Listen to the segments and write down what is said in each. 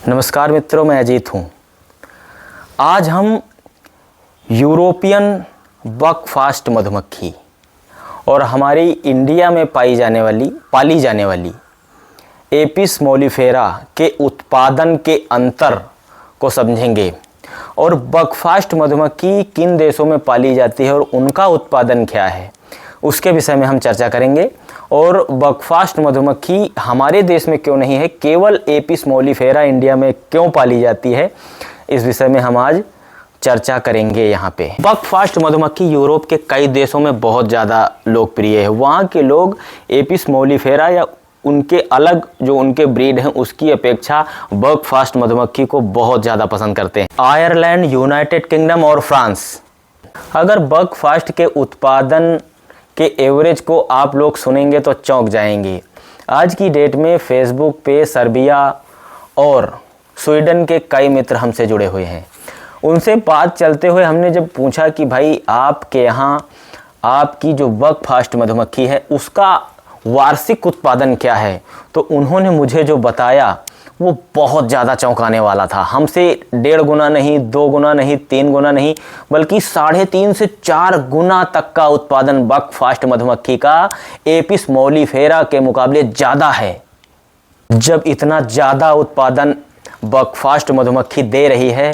नमस्कार मित्रों, मैं अजीत हूँ। आज हम यूरोपियन बकफास्ट मधुमक्खी और हमारी इंडिया में पाली जाने वाली एपिस मोलिफेरा के उत्पादन के अंतर को समझेंगे और बकफास्ट मधुमक्खी किन देशों में पाली जाती है और उनका उत्पादन क्या है, उसके विषय में हम चर्चा करेंगे। और बकफास्ट मधुमक्खी हमारे देश में क्यों नहीं है, केवल एपिस मोलिफेरा इंडिया में क्यों पाली जाती है, इस विषय में हम आज चर्चा करेंगे। यहाँ पे बकफास्ट मधुमक्खी यूरोप के कई देशों में बहुत ज़्यादा लोकप्रिय है। वहाँ के लोग एपिस मोलिफेरा या उनके अलग जो उनके ब्रीड हैं उसकी अपेक्षा बकफास्ट मधुमक्खी को बहुत ज़्यादा पसंद करते हैं। आयरलैंड, यूनाइटेड किंगडम और फ्रांस। अगर बकफास्ट के उत्पादन के एवरेज को आप लोग सुनेंगे तो चौंक जाएंगे। आज की डेट में फेसबुक पे सर्बिया और स्वीडन के कई मित्र हमसे जुड़े हुए हैं। उनसे बात चलते हुए हमने जब पूछा कि भाई आपके यहाँ आपकी जो बकफास्ट मधुमक्खी है उसका वार्षिक उत्पादन क्या है, तो उन्होंने मुझे जो बताया वो बहुत ज़्यादा चौंकाने वाला था। हमसे 1.5 गुना नहीं, 2 गुना नहीं, 3 गुना नहीं, बल्कि 3.5 से 4 गुना तक का उत्पादन बकफास्ट मधुमक्खी का एपिस मोलिफेरा के मुकाबले ज़्यादा है। जब इतना ज़्यादा उत्पादन बकफास्ट मधुमक्खी दे रही है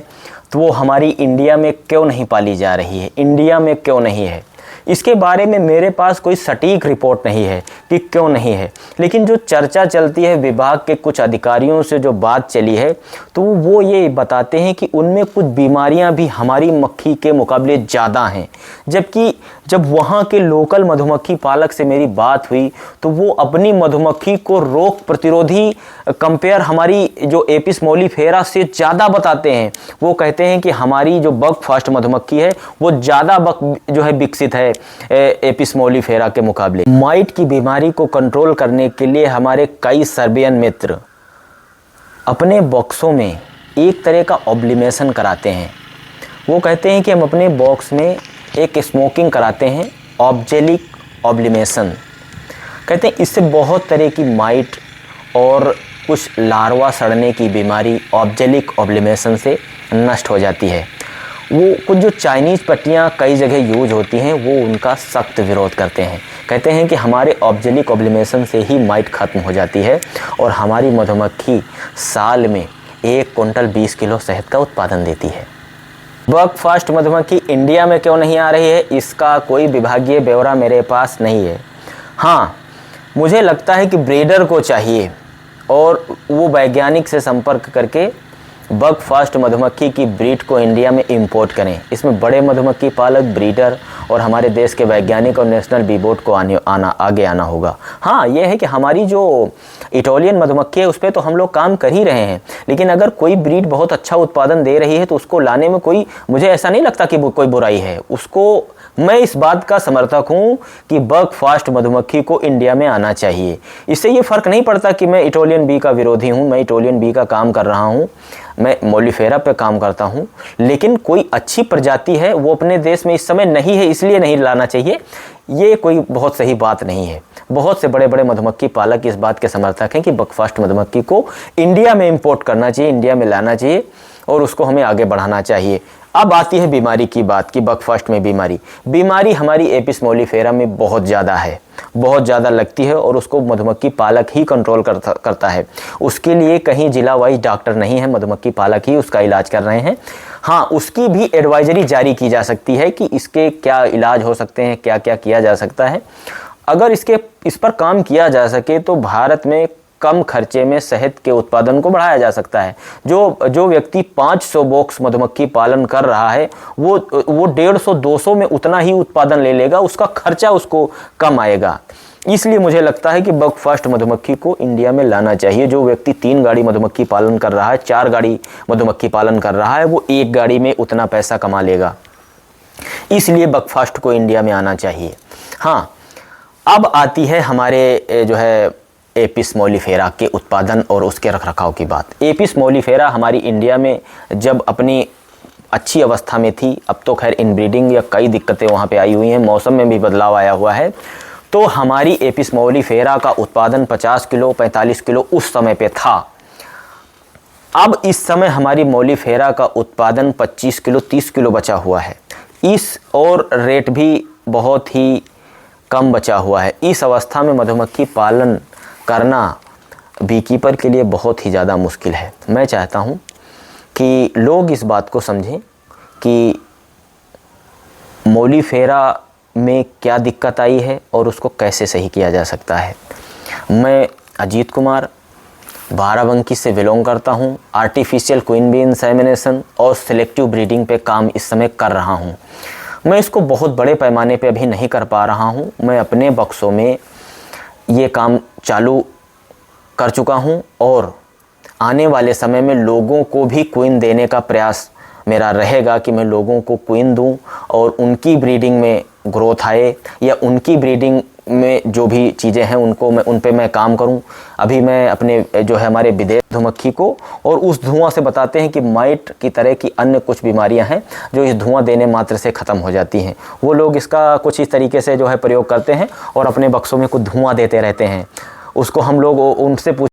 तो वो हमारी इंडिया में क्यों नहीं पाली जा रही है, इंडिया में क्यों नहीं है, इसके बारे में मेरे पास कोई सटीक रिपोर्ट नहीं है कि क्यों नहीं है। लेकिन जो चर्चा चलती है, विभाग के कुछ अधिकारियों से जो बात चली है, तो वो ये बताते हैं कि उनमें कुछ बीमारियां भी हमारी मक्खी के मुकाबले ज़्यादा हैं। जबकि जब वहाँ के लोकल मधुमक्खी पालक से मेरी बात हुई तो वो अपनी मधुमक्खी को रोग प्रतिरोधी कंपेयर हमारी जो एपिस मोलिफेरा से ज़्यादा बताते हैं। वो कहते हैं कि हमारी जो बकफास्ट मधुमक्खी है वो ज़्यादा जो है विकसित है एपिस मोलिफेरा के मुकाबले। माइट की बीमारी को कंट्रोल करने के लिए हमारे कई सर्बियन मित्र अपने बॉक्सों में एक तरह का ऑब्लिमेशन कराते हैं। वो कहते हैं कि हम अपने बॉक्स में एक स्मोकिंग कराते हैं, ऑब्जेलिक ऑब्लिमेशन कहते हैं। इससे बहुत तरह की माइट और कुछ लार्वा सड़ने की बीमारी ऑब्जेलिक ऑब्लिमेशन से नष्ट हो जाती है। वो कुछ जो चाइनीज़ पट्टियाँ कई जगह यूज होती हैं वो उनका सख्त विरोध करते हैं। कहते हैं कि हमारे ऑब्जेलिक ऑब्लिमेशन से ही माइट ख़त्म हो जाती है और हमारी मधुमक्खी साल में 1 क्विंटल 20 किलो शहद का उत्पादन देती है। बकफास्ट मधुमक्खी इंडिया में क्यों नहीं आ रही है, इसका कोई विभागीय ब्यौरा मेरे पास नहीं है। हाँ, मुझे लगता है कि ब्रीडर को चाहिए और वो वैज्ञानिक से संपर्क करके बकफास्ट मधुमक्खी की ब्रीड को इंडिया में इंपोर्ट करें। इसमें बड़े मधुमक्खी पालक, ब्रीडर और हमारे देश के वैज्ञानिक और नेशनल बी बोर्ड को आगे आना होगा। हाँ, यह है कि हमारी जो इटालियन मधुमक्खी है उस पर तो हम लोग काम कर ही रहे हैं, लेकिन अगर कोई ब्रीड बहुत अच्छा उत्पादन दे रही है तो उसको लाने में मुझे ऐसा नहीं लगता कि कोई बुराई है। उसको मैं इस बात का समर्थक हूँ कि बकफास्ट मधुमक्खी को इंडिया में आना चाहिए। इससे ये फ़र्क नहीं पड़ता कि मैं इटालियन बी का विरोधी हूँ, मैं इटालियन बी का काम कर रहा हूँ, मैं मोलिफेरा पे काम करता हूँ, लेकिन कोई अच्छी प्रजाति है वो अपने देश में इस समय नहीं है इसलिए नहीं लाना चाहिए, ये कोई बहुत सही बात नहीं है। बहुत से बड़े बड़े मधुमक्खी पालक इस बात के समर्थक हैं कि बकफास्ट मधुमक्खी को इंडिया में इंपोर्ट करना चाहिए, इंडिया में लाना चाहिए और उसको हमें आगे बढ़ाना चाहिए। अब आती है बीमारी की बात कि बकफास्ट में बीमारी हमारी एपिस मोलिफेरा में बहुत ज़्यादा है, बहुत ज़्यादा लगती है और उसको मधुमक्खी पालक ही कंट्रोल करता है। उसके लिए कहीं जिला वाइज डॉक्टर नहीं है, मधुमक्खी पालक ही उसका इलाज कर रहे हैं। हाँ, उसकी भी एडवाइजरी जारी की जा सकती है कि इसके क्या इलाज हो सकते हैं, क्या क्या किया जा सकता है। अगर इस पर काम किया जा सके तो भारत में कम खर्चे में शहद के उत्पादन को बढ़ाया जा सकता है। जो व्यक्ति 500 बॉक्स मधुमक्खी पालन कर रहा है वो 150-200 में उतना ही उत्पादन ले लेगा, उसका खर्चा उसको कम आएगा। इसलिए मुझे लगता है कि बकफास्ट मधुमक्खी को इंडिया में लाना चाहिए। जो व्यक्ति 3 गाड़ी मधुमक्खी पालन कर रहा है, 4 गाड़ी मधुमक्खी पालन कर रहा है, वो 1 गाड़ी में उतना पैसा कमा लेगा। इसलिए बकफास्ट को इंडिया में आना चाहिए। हाँ, अब आती है हमारे जो है एपिस मोलिफेरा के उत्पादन और उसके रखरखाव की बात। एपिस मोलिफेरा हमारी इंडिया में जब अपनी अच्छी अवस्था में थी, अब तो खैर इनब्रीडिंग या कई दिक्कतें वहाँ पे आई हुई हैं, मौसम में भी बदलाव आया हुआ है, तो हमारी एपिस मोलिफेरा का उत्पादन 50 किलो 45 किलो उस समय पे था। अब इस समय हमारी मौलीफेरा का उत्पादन 25 किलो 30 किलो बचा हुआ है। इस और रेट भी बहुत ही कम बचा हुआ है। इस अवस्था में मधुमक्खी पालन करना बीकीपर के लिए बहुत ही ज़्यादा मुश्किल है। मैं चाहता हूँ कि लोग इस बात को समझें कि मौलीफेरा में क्या दिक्कत आई है और उसको कैसे सही किया जा सकता है। मैं अजीत कुमार बाराबंकी से बिलोंग करता हूँ। आर्टिफिशियल क्वीन बी इंसेमिनेशन और सिलेक्टिव ब्रीडिंग पे काम इस समय कर रहा हूँ। मैं इसको बहुत बड़े पैमाने पे अभी नहीं कर पा रहा हूँ। मैं अपने बक्सों में ये काम चालू कर चुका हूँ और आने वाले समय में लोगों को भी क्वीन देने का प्रयास मेरा रहेगा कि मैं लोगों को क्वीन दूं और उनकी ब्रीडिंग में ग्रोथ आए या उनकी ब्रीडिंग में जो भी चीज़ें हैं उन पे मैं काम करूं। अभी मैं अपने जो है हमारे विदेश मधुमक्खी को और उस धुआं से बताते हैं कि माइट की तरह की अन्य कुछ बीमारियां हैं जो इस धुआं देने मात्र से ख़त्म हो जाती हैं। वो लोग इसका कुछ इस तरीके से जो है प्रयोग करते हैं और अपने बक्सों में कुछ धुआं देते रहते हैं। उसको हम लोग उनसे